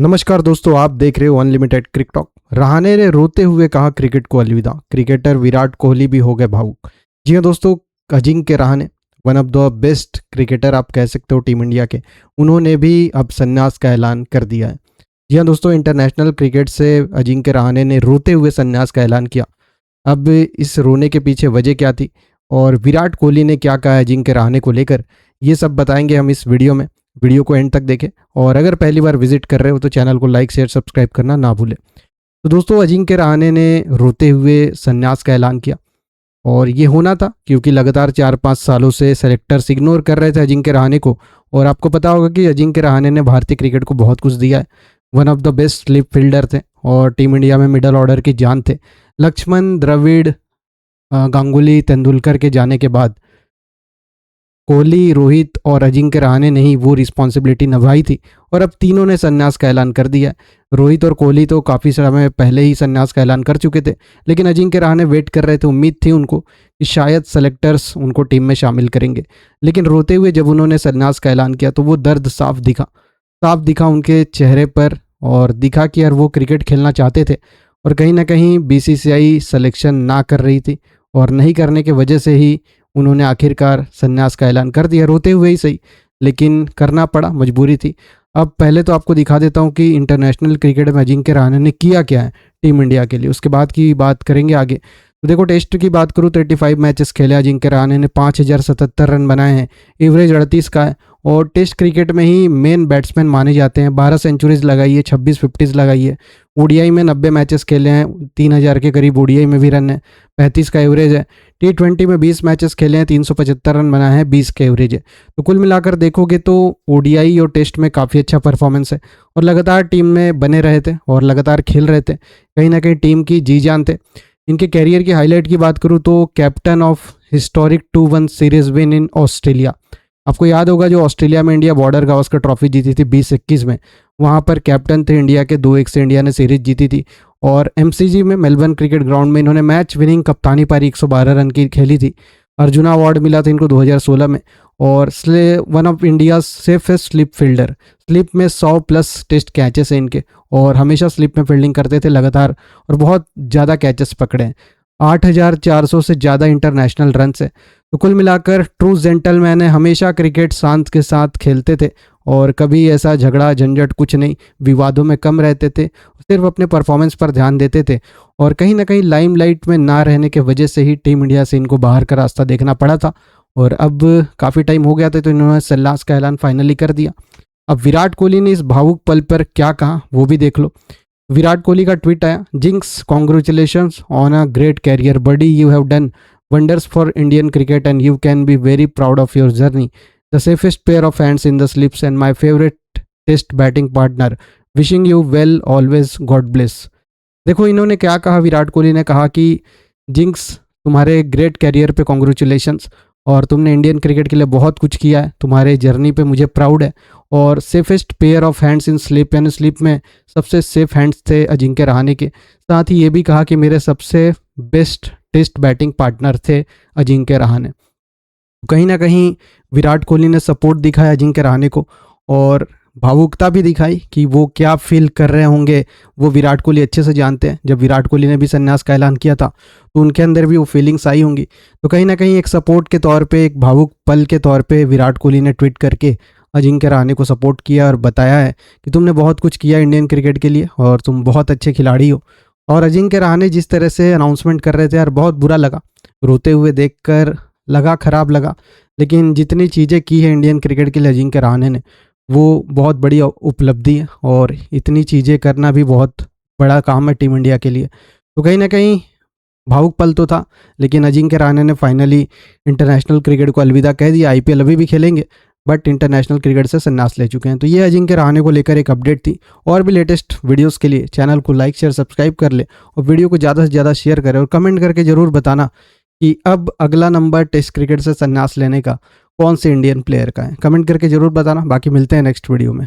नमस्कार दोस्तों, आप देख रहे हो अनलिमिटेड क्रिक टॉक। रहाणे ने रोते हुए कहा क्रिकेट को अलविदा। क्रिकेटर विराट कोहली भी हो गए भावुक। जी हाँ दोस्तों, Ajinkya Rahane one of the best cricketer आप कह सकते हो टीम इंडिया के, उन्होंने भी अब संन्यास का ऐलान कर दिया है। जी हाँ दोस्तों, इंटरनेशनल क्रिकेट से अजिंक्य रहाणे ने रोते हुए संन्यास का ऐलान किया। अब इस रोने के पीछे वजह क्या थी और विराट कोहली ने क्या कहा है अजिंक्य रहाणे को लेकर, ये सब बताएंगे हम इस वीडियो में। वीडियो को एंड तक देखें और अगर पहली बार विजिट कर रहे हो तो चैनल को लाइक शेयर सब्सक्राइब करना ना भूलें। तो दोस्तों, अजिंक्य रहाणे ने रोते हुए संन्यास का ऐलान किया और ये होना था क्योंकि लगातार 4-5 सालों से सेलेक्टर्स इग्नोर कर रहे थे अजिंक्य रहाणे को। और आपको पता होगा कि अजिंक्य रहाणे ने भारतीय क्रिकेट को बहुत कुछ दिया है। One of the best slip fielder थे और टीम इंडिया में मिडल ऑर्डर की जान थे। लक्ष्मण, द्रविड़, गांगुली, तेंदुलकर के जाने के बाद कोहली, रोहित और अजिंक्य रहाणे ने ही वो रिस्पॉन्सिबिलिटी निभाई थी और अब तीनों ने संन्यास का ऐलान कर दिया है। रोहित और कोहली तो काफ़ी समय पहले ही संन्यास का ऐलान कर चुके थे, लेकिन अजिंक्य रहाणे वेट कर रहे थे। उम्मीद थी उनको कि शायद सेलेक्टर्स उनको टीम में शामिल करेंगे, लेकिन रोते हुए जब उन्होंने संन्यास का ऐलान किया तो वो दर्द साफ दिखा उनके चेहरे पर और दिखा कि यार वो क्रिकेट खेलना चाहते थे और कहीं ना कहीं बीसीसीआई सिलेक्शन ना कर रही थी और नहीं करने की वजह से ही उन्होंने आखिरकार संन्यास का ऐलान कर दिया। रोते हुए ही सही, लेकिन करना पड़ा, मजबूरी थी। अब पहले तो आपको दिखा देता हूँ कि इंटरनेशनल क्रिकेट में अजिंक्य रहाणे ने किया क्या है टीम इंडिया के लिए, उसके बाद की बात करेंगे आगे। तो देखो, टेस्ट की बात करूँ, 35 मैचेस खेले अजिंक्य रहाणे ने, 5077 रन बनाए हैं, एवरेज 38 का है और टेस्ट क्रिकेट में ही मेन बैट्समैन माने जाते हैं। 12 सेंचुरीज लगाई है, 26 50s लगाई है। ओडीआई में 90 मैचेस खेले हैं, 3000 के करीब ओडीआई में भी रन है, 35 का एवरेज है। T20 में 20 मैचेस खेले हैं, 375 रन बनाए हैं, 20 का एवरेज है। तो कुल मिलाकर देखोगे तो ओडीआई और टेस्ट में काफ़ी अच्छा परफॉर्मेंस है और लगातार टीम में बने रहे थे और लगातार खेल रहे थे, कहीं ना कहीं टीम की जी जान थे। इनके कैरियर की हाईलाइट की बात करूँ तो captain of historic 2-1 series win in Australia. आपको याद होगा जो ऑस्ट्रेलिया में इंडिया बॉर्डर गावस्कर ट्रॉफी जीती थी 2021 में, वहाँ पर कैप्टन थे इंडिया के, 2-1 से इंडिया ने सीरीज जीती थी। और एमसीजी में, मेलबर्न क्रिकेट ग्राउंड में, इन्होंने मैच विनिंग कप्तानी पारी 112 रन की खेली थी। अर्जुना अवार्ड मिला था इनको 2016 में और one of India safest slip fielder. Slip में 100+ टेस्ट कैचेस हैं इनके और हमेशा स्लिप में फील्डिंग करते थे लगातार और बहुत ज़्यादा कैचेस पकड़े हैं। 8400 से ज़्यादा इंटरनेशनल रन है। तो कुल मिलाकर ट्रू जेंटलमैन है, हमेशा क्रिकेट शांत के साथ खेलते थे और कभी ऐसा झगड़ा झंझट कुछ नहीं, विवादों में कम रहते थे, सिर्फ अपने परफॉर्मेंस पर ध्यान देते थे और कहीं ना कहीं लाइमलाइट में ना रहने के वजह से ही टीम इंडिया से इनको बाहर का रास्ता देखना पड़ा था। और अब काफ़ी टाइम हो गया था तो इन्होंने संन्यास का ऐलान फाइनली कर दिया। अब विराट कोहली ने इस भावुक पल पर क्या कहा वो भी देख लो। विराट कोहली का ट्वीट आया, Jinks congratulations on a great career buddy, you have done wonders for Indian cricket and you can be very proud of your journey. The safest pair of hands in the slips and my favorite test batting partner. Wishing you well always. God bless. देखो इन्होंने क्या कहा, विराट कोहली ने कहा कि jinx, तुम्हारे great career पे congratulations और तुमने इंडियन क्रिकेट के लिए बहुत कुछ किया है, तुम्हारे जर्नी पे मुझे प्राउड है। और safest pair of hands in slip, यानी स्लिप में सबसे सेफ हैंड्स थे अजिंक्य रहाणे के। साथ ही ये भी कहा कि मेरे सबसे बेस्ट टेस्ट बैटिंग पार्टनर थे अजिंक्य रहाणे। कहीं ना कहीं विराट कोहली ने सपोर्ट दिखाया अजिंक्य रहाणे को और भावुकता भी दिखाई कि वो क्या फील कर रहे होंगे, वो विराट कोहली अच्छे से जानते हैं। जब विराट कोहली ने भी संन्यास का ऐलान किया था तो उनके अंदर भी वो फीलिंग्स आई होंगी। तो कहीं ना कहीं एक सपोर्ट के तौर पे, एक भावुक पल के तौर पे विराट कोहली ने ट्वीट करके अजिंक्य रहाणे को सपोर्ट किया और बताया है कि तुमने बहुत कुछ किया इंडियन क्रिकेट के लिए और तुम बहुत अच्छे खिलाड़ी हो। और अजिंक्य रहाणे जिस तरह से अनाउंसमेंट कर रहे थे यार, बहुत बुरा लगा, रोते हुए देखकर लगा, खराब लगा। लेकिन जितनी चीज़ें की है इंडियन क्रिकेट के लिए अजिंक्य रहाणे ने, वो बहुत बड़ी उपलब्धि है और इतनी चीज़ें करना भी बहुत बड़ा काम है टीम इंडिया के लिए। तो कहीं ना कहीं भावुक पल तो था, लेकिन अजिंक्य रहाणे ने फाइनली इंटरनेशनल क्रिकेट को अलविदा कह दिया। आईपीएल अभी भी खेलेंगे बट इंटरनेशनल क्रिकेट से संन्यास ले चुके हैं। तो ये अजिंक्य रहाणे को लेकर एक अपडेट थी। और भी लेटेस्ट वीडियोस के लिए चैनल को लाइक शेयर सब्सक्राइब कर ले और वीडियो को ज़्यादा से ज़्यादा शेयर करें और कमेंट करके ज़रूर बताना कि अब अगला नंबर टेस्ट क्रिकेट से संन्यास लेने का कौन से इंडियन प्लेयर का है। कमेंट करके ज़रूर बताना। बाकी मिलते हैं नेक्स्ट वीडियो में।